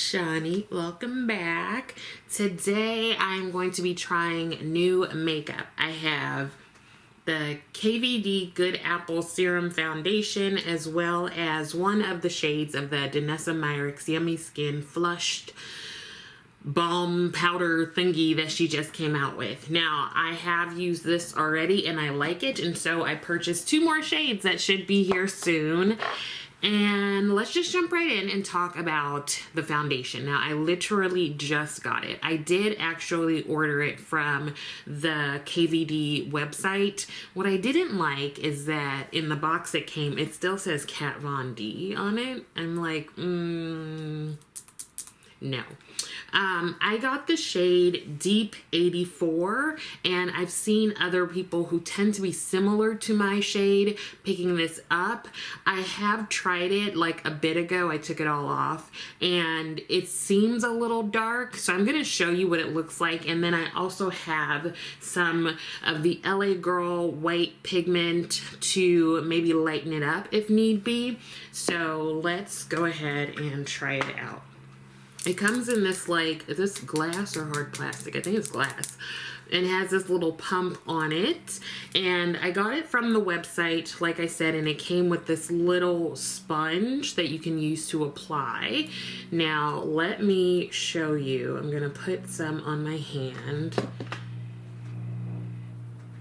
Shani, welcome back. Today I'm going to be trying new makeup. I have the KVD Good Apple Serum Foundation as well as one of the shades of the Danessa Myricks Yummy Skin Flushed Balm powder thingy that she just came out with. Now, I have used this already and I like it, and so I purchased 2 more shades that should be here soon. And let's just jump right in and talk about the foundation. Now, I literally just got it. I did actually order it from the KVD website. What I didn't like is that in the box it came, it still says Kat Von D on it. I'm like, no. I got the shade Deep 84, and I've seen other people who tend to be similar to my shade picking this up. I have tried it like a bit ago. I took it all off, and it seems a little dark, so I'm going to show you what it looks like. And then I also have some of the LA Girl white pigment to maybe lighten it up if need be. So let's go ahead and try it out. It comes in this, like, is this glass or hard plastic? I think it's glass. It has this little pump on it, and I got it from the website, like I said, and it came with this little sponge that you can use to apply. Now, let me show you. I'm gonna put some on my hand,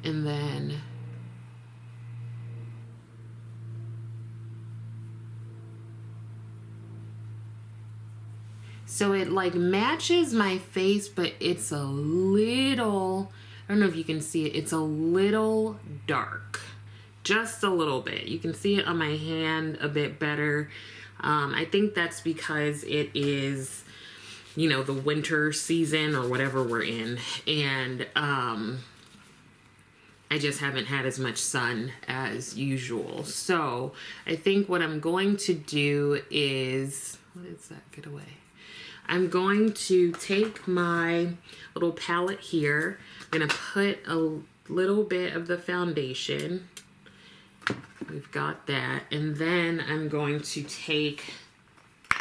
and then so it like matches my face, but it's a little, I don't know if you can see it, it's a little dark. Just a little bit. You can see it on my hand a bit better. I think that's because it is, you know, the winter season or whatever we're in. And I just haven't had as much sun as usual. So I think what I'm going to do is, what is that? Get away. I'm going to take my little palette here. I'm going to put a little bit of the foundation. We've got that. And then I'm going to take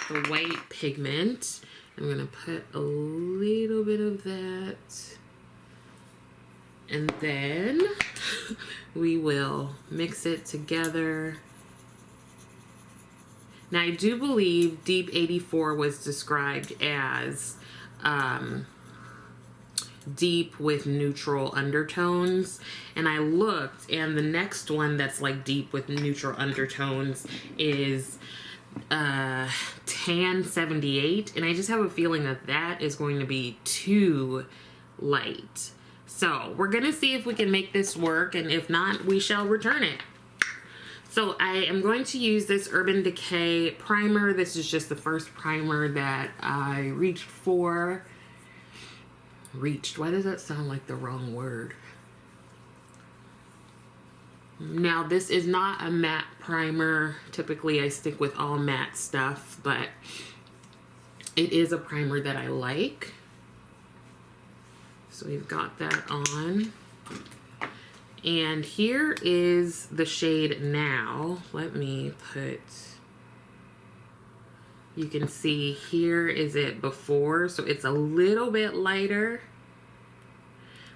the white pigment. I'm going to put a little bit of that. And then we will mix it together. Now, I do believe Deep 84 was described as deep with neutral undertones. And I looked, and the next one that's like deep with neutral undertones is Tan 78. And I just have a feeling that that is going to be too light. So we're going to see if we can make this work. And if not, we shall return it. So I am going to use this Urban Decay primer. This is just the first primer that I reached for. Reached, why does that sound like the wrong word? Now, this is not a matte primer. Typically I stick with all matte stuff, but it is a primer that I like. So we've got that on. And here is the shade Now. Let me put, you can see here is it before, so it's a little bit lighter.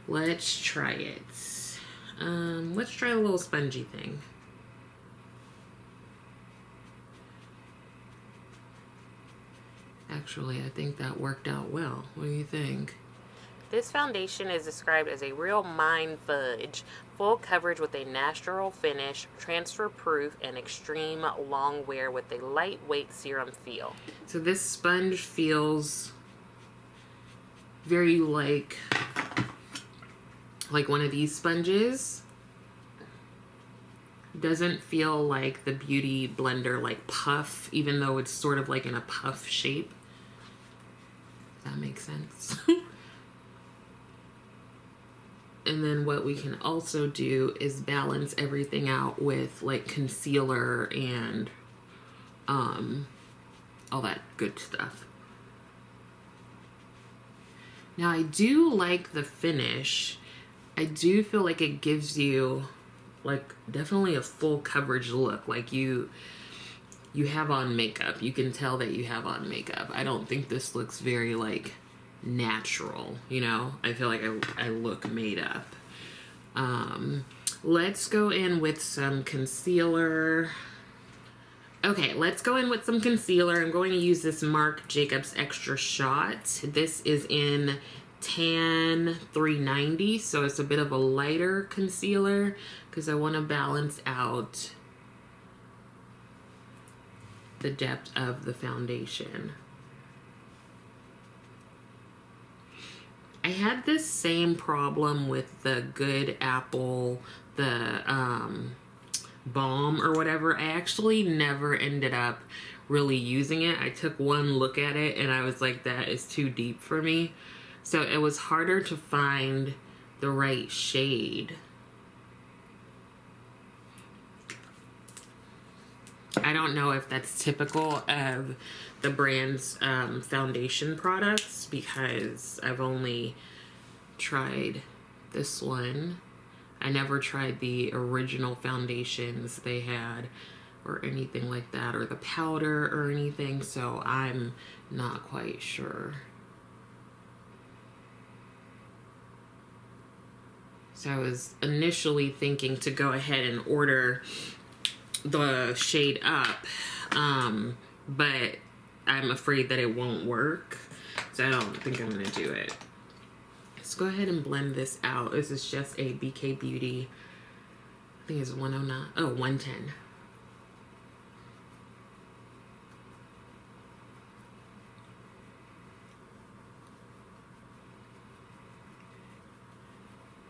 Let's try it. Let's try a little spongy thing. Actually, I think that worked out well. What do you think? This foundation is described as a real mind fudge, full coverage with a natural finish, transfer proof, and extreme long wear with a lightweight serum feel. So this sponge feels very like one of these sponges. Doesn't feel like the Beauty Blender like puff, even though it's sort of like in a puff shape. Does that make sense? And then what we can also do is balance everything out with like concealer and all that good stuff. Now, I do like the finish. I do feel like it gives you like definitely a full coverage look. Like you you have on makeup. You can tell that you have on makeup. I don't think this looks very like natural, you know? I feel like I look made up. Let's go in with some concealer. Okay, let's go in with some concealer. I'm going to use this Marc Jacobs Extra Shot. This is in Tan 390, so it's a bit of a lighter concealer because I want to balance out the depth of the foundation. I had this same problem with the Good Apple, the Balm or whatever. I actually never ended up really using it. I took one look at it and I was like, that is too deep for me. So it was harder to find the right shade. I don't know if that's typical of the brand's foundation products, because I've only tried this one. I never tried the original foundations they had or anything like that, or the powder or anything, so I'm not quite sure. So I was initially thinking to go ahead and order the shade Up, but I'm afraid that it won't work, so I don't think I'm gonna do it. Let's go ahead and blend this out. This is just a BK Beauty, I think it's 109, oh, 110.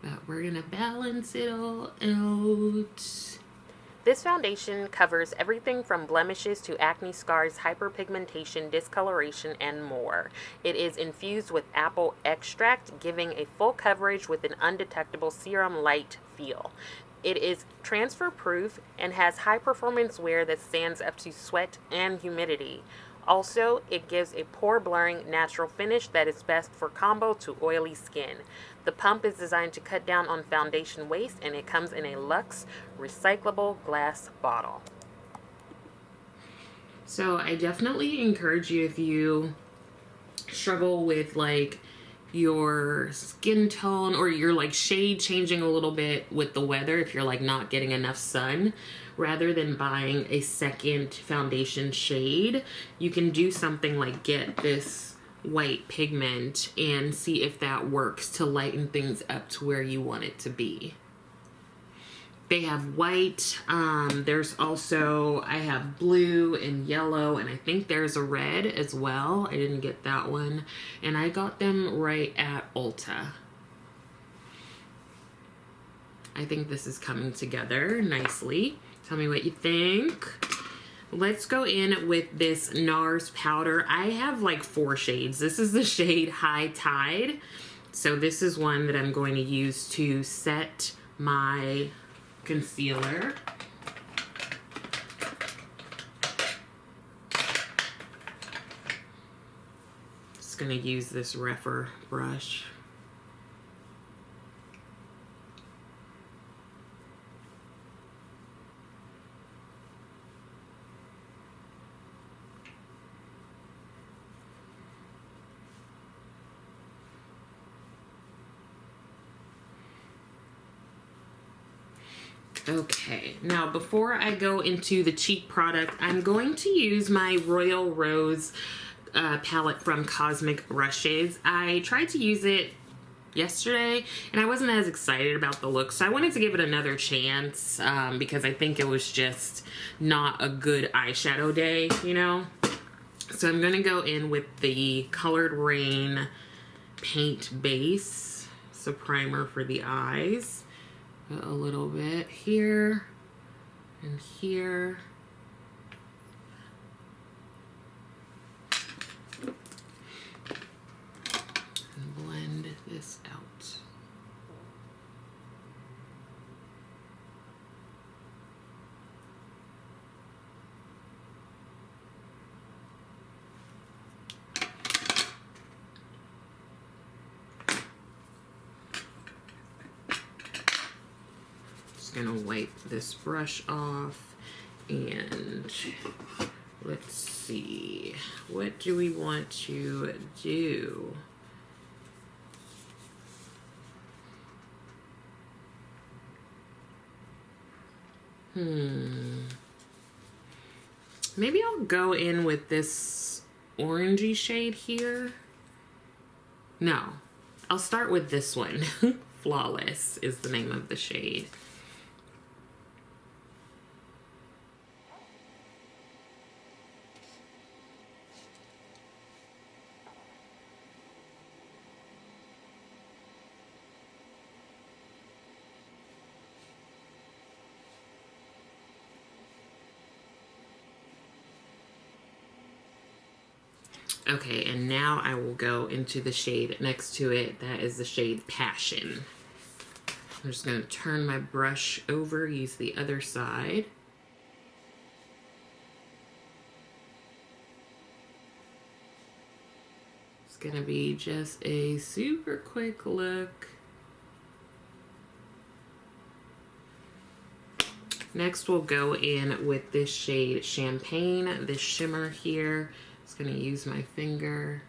But we're gonna balance it all out. This foundation covers everything from blemishes to acne scars, hyperpigmentation, discoloration, and more. It is infused with apple extract, giving a full coverage with an undetectable serum light feel. It is transfer proof and has high performance wear that stands up to sweat and humidity. Also, it gives a pore blurring natural finish that is best for combo to oily skin. The pump is designed to cut down on foundation waste, and it comes in a luxe recyclable glass bottle. So I definitely encourage you, if you struggle with like your skin tone or your like shade changing a little bit with the weather, if you're like not getting enough sun, rather than buying a second foundation shade, you can do something like get this white pigment and see if that works to lighten things up to where you want it to be. They have white, there's also, I have blue and yellow, and I think there's a red as well. I didn't get that one, and I got them right at Ulta. I think this is coming together nicely. Tell me what you think. Let's go in with this NARS powder. I have like 4 shades. This is the shade High Tide. So this is one that I'm going to use to set my concealer. Just gonna use this Rephr brush. Okay, now before I go into the cheek product, I'm going to use my Royal Rose palette from Cosmic Brushes. I tried to use it yesterday and I wasn't as excited about the look, so I wanted to give it another chance because I think it was just not a good eyeshadow day, you know? So I'm gonna go in with the Colored Rain Paint Base. It's a primer for the eyes. Put a little bit here and here. And blend this out. Gonna wipe this brush off, And let's see, what do we want to do? Maybe I'll go in with this orangey shade here. No, I'll start with this one. Flawless is the name of the shade. Okay, and now I will go into the shade next to it. That is the shade Passion. I'm just going to turn my brush over, use the other side. It's going to be just a super quick look. Next, we'll go in with this shade Champagne, this shimmer here. Just going to use my finger.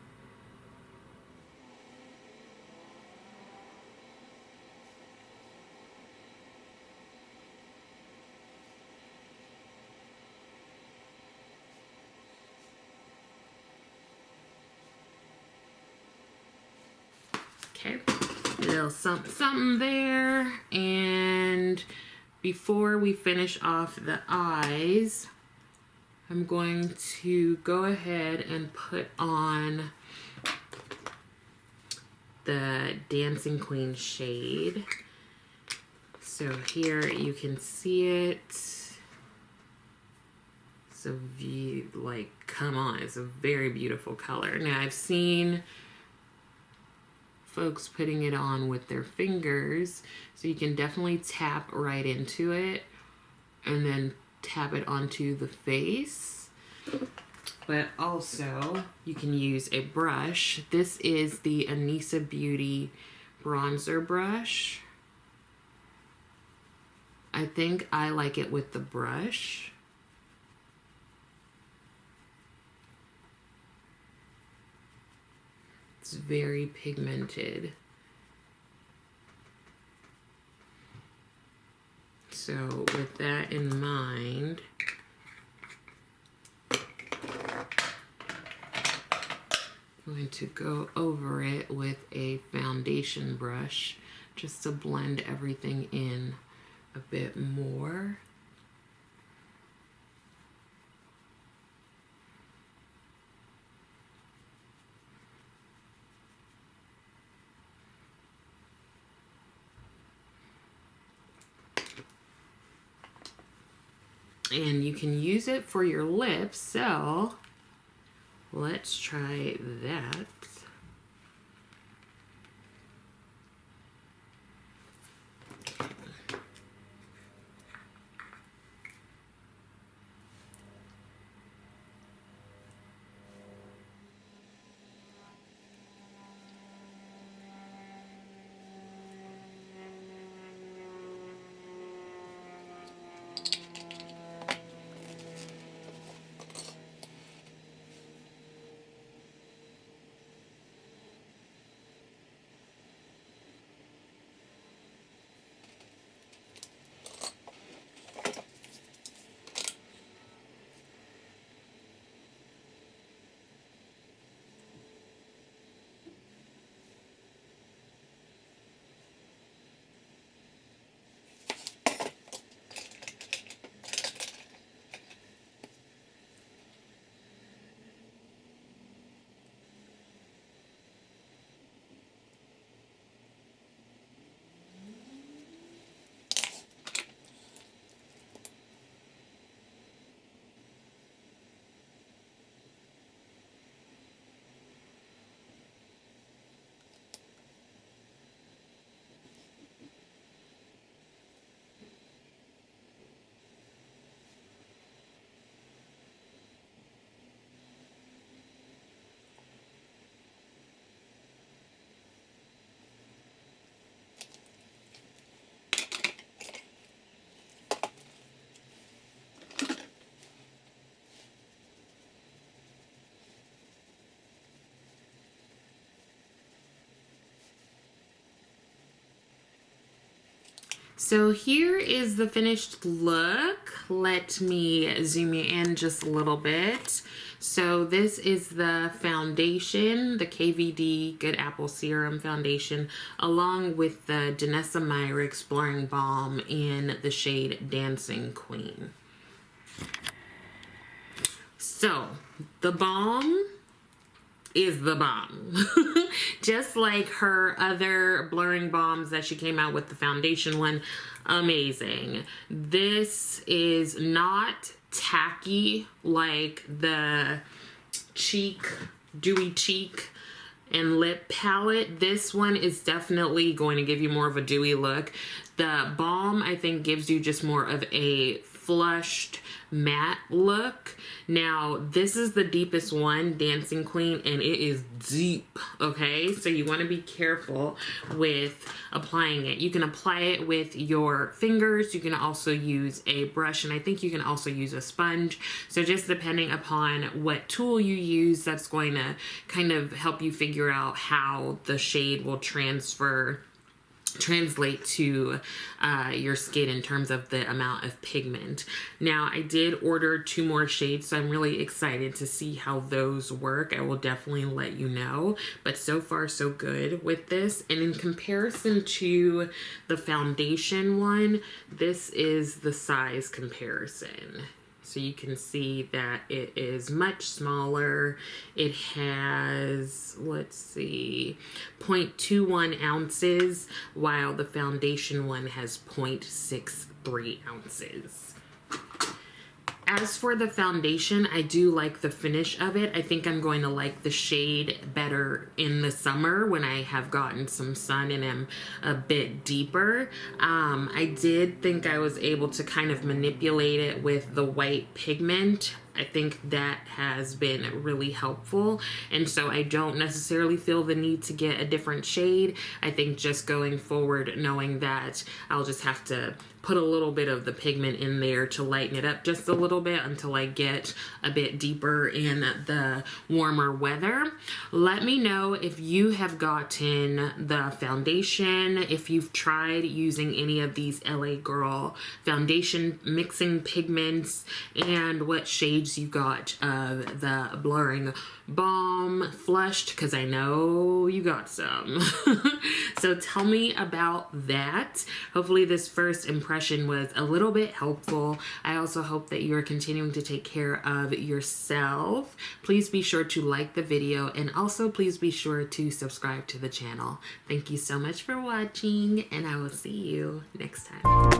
Okay, a little something there. And before we finish off the eyes, I'm going to go ahead and put on the Dancing Queen shade. So here you can see it. It's a view, like, come on, it's a very beautiful color. Now I've seen folks putting it on with their fingers, so you can definitely tap right into it and then tap it onto the face. But also you can use a brush. This is the Anissa Beauty bronzer brush. I think I like it with the brush. It's very pigmented. So with that in mind, I'm going to go over it with a foundation brush just to blend everything in a bit more. And you can use it for your lips, so let's try that. So here is the finished look. Let me zoom you in just a little bit. So this is the foundation, the KVD Good Apple Serum Foundation, along with the Danessa Myricks Blurring Balm in the shade Dancing Queen. So the balm is the bomb. Just like her other blurring balms that she came out with, the foundation one, amazing. This is not tacky like the cheek, dewy cheek and lip palette. This one is definitely going to give you more of a dewy look. The balm, I think, gives you just more of a flushed matte look. Now this is the deepest one, Dancing Queen, and it is deep, okay? So you want to be careful with applying it. You can apply it with your fingers. You can also use a brush, and I think you can also use a sponge. So just depending upon what tool you use, that's going to kind of help you figure out how the shade will translate to your skin in terms of the amount of pigment. Now I did order 2 more shades, so I'm really excited to see how those work. I will definitely let you know, but so far so good with this. And in comparison to the foundation one, this is the size comparison. So you can see that it is much smaller. It has, let's see, 0.21 ounces, while the foundation one has 0.63 ounces. As for the foundation, I do like the finish of it. I think I'm going to like the shade better in the summer when I have gotten some sun and am a bit deeper. I did think I was able to kind of manipulate it with the white pigment. I think that has been really helpful, and so I don't necessarily feel the need to get a different shade. I think just going forward, knowing that I'll just have to put a little bit of the pigment in there to lighten it up just a little bit until I get a bit deeper in the warmer weather. Let me know if you have gotten the foundation, if you've tried using any of these LA Girl foundation mixing pigments, and what shades you got of the blurring balm flushed, because I know you got some. So tell me about that. Hopefully this first impression was a little bit helpful. I also hope that you're continuing to take care of yourself. Please be sure to like the video, and also please be sure to subscribe to the channel. Thank you so much for watching, and I will see you next time.